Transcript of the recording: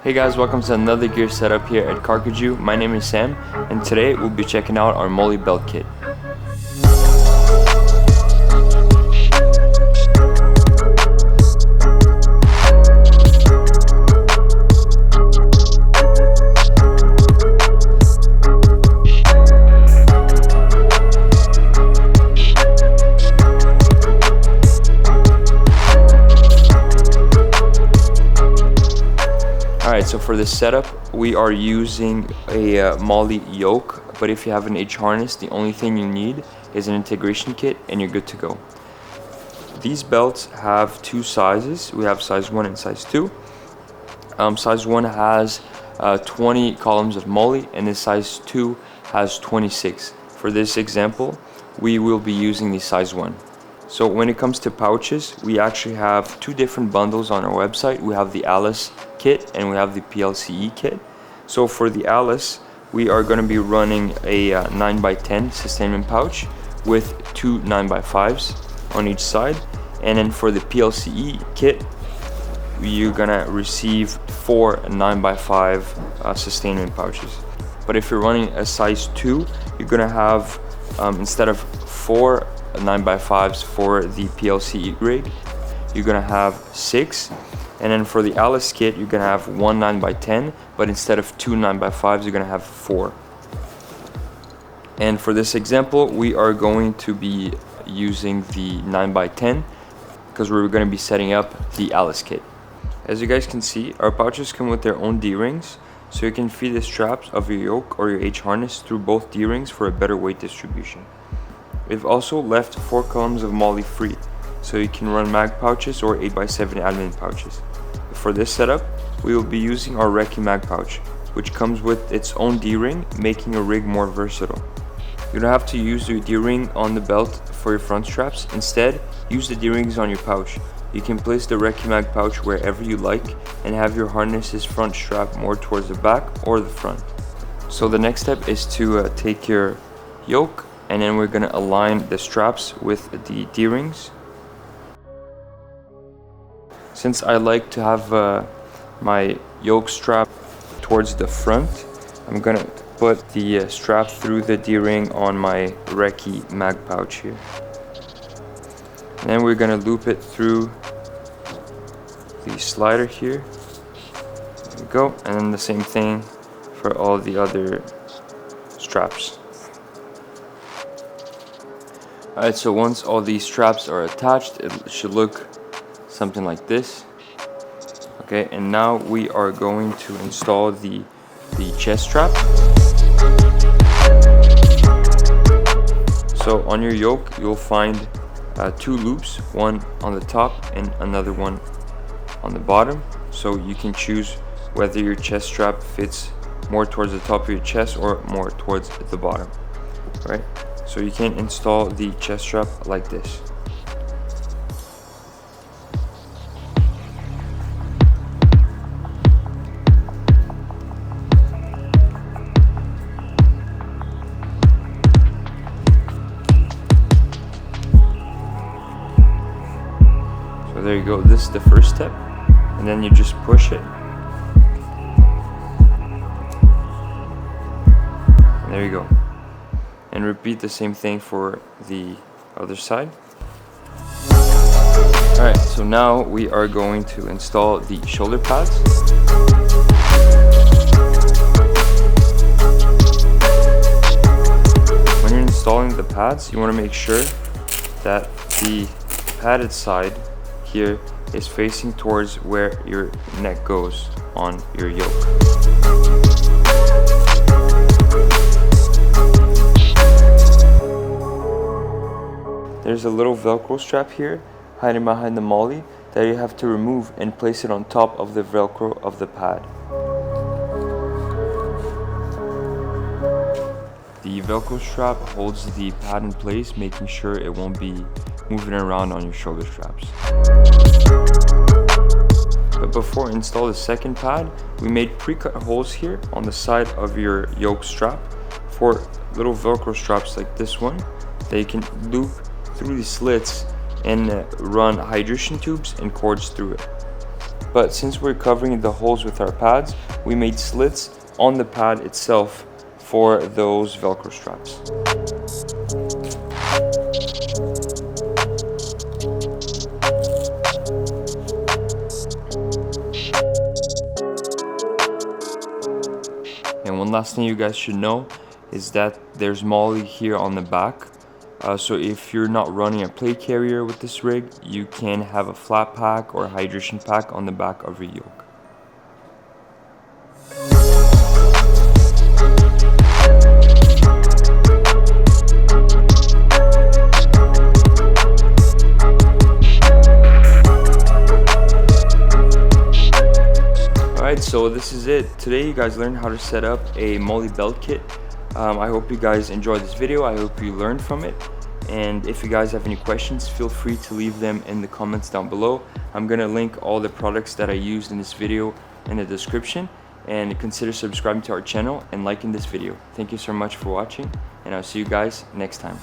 Hey guys, welcome to another gear setup here at Carcajou. My name is Sam, and today we'll be checking out our Molle Belt Kit. Alright, so for this setup, we are using a Molle yoke, but if you have an H harness, the only thing you need is an integration kit and you're good to go. These belts have two sizes. We have size 1 and size 2. Size 1 has 20 columns of Molle, and this size 2 has 26. For this example, we will be using the size 1. So when it comes to pouches, we actually have two different bundles on our website. We have the Alice kit and we have the PLCE kit. So for the Alice, we are going to be running a 9x10 sustainment pouch with two 9x5s on each side. And then for the PLCE kit, you're going to receive four 9x5 sustainment pouches. But if you're running a size 2, you're going to have, instead of four 9x5s for the PLCE rig, you're gonna have 6, and then for the Alice kit you're gonna have one 9x10, but instead of two 9x5s you're gonna have 4. And for this example we are going to be using the 9x10 because we're going to be setting up the Alice kit. As you guys can see, our pouches come with their own D-rings, so you can feed the straps of your yoke or your H harness through both D-rings for a better weight distribution. We've also left 4 columns of Molle free, so you can run mag pouches or 8x7 admin pouches. For this setup, we will be using our Recce mag pouch, which comes with its own D-ring, making a rig more versatile. You don't have to use the D-ring on the belt for your front straps. Instead, use the D-rings on your pouch. You can place the Recce mag pouch wherever you like and have your harness's front strap more towards the back or the front. So the next step is to take your yoke, and then we're going to align the straps with the D-rings. Since I like to have my yoke strap towards the front, I'm going to put the strap through the D-ring on my Recce mag pouch here. And then we're going to loop it through the slider here. There we go. And then the same thing for all the other straps. Alright, so once all these straps are attached, it should look something like this. Okay, and now we are going to install the chest strap. So on your yoke, you'll find 2 loops, one on the top and another one on the bottom. So you can choose whether your chest strap fits more towards the top of your chest or more towards the bottom, right? So you can install the chest strap like this. So there you go, this is the first step, and then you just push it. And there you go. And repeat the same thing for the other side. Alright, so now we are going to install the shoulder pads. When you're installing the pads, you want to make sure that the padded side here is facing towards where your neck goes on your yoke. There's a little Velcro strap here hiding behind the Molle that you have to remove and place it on top of the Velcro of the pad. The Velcro strap holds the pad in place, making sure it won't be moving around on your shoulder straps. But before we install the second pad, we made pre-cut holes here on the side of your yoke strap for little Velcro straps like this one that you can loop through the slits and run hydration tubes and cords through it. but since we're covering the holes with our pads, we made slits on the pad itself for those Velcro straps. And one last thing you guys should know is that there's Molle here on the back. So if you're not running a plate carrier with this rig, you can have a flat pack or a hydration pack on the back of your yoke. Alright, so this is it. Today you guys learned how to set up a Molle Belt Kit. I hope you guys enjoyed this video. I hope you learned from it. And if you guys have any questions, feel free to leave them in the comments down below. I'm gonna link all the products that I used in this video in the description. And consider subscribing to our channel and liking this video. Thank you so much for watching, and I'll see you guys next time.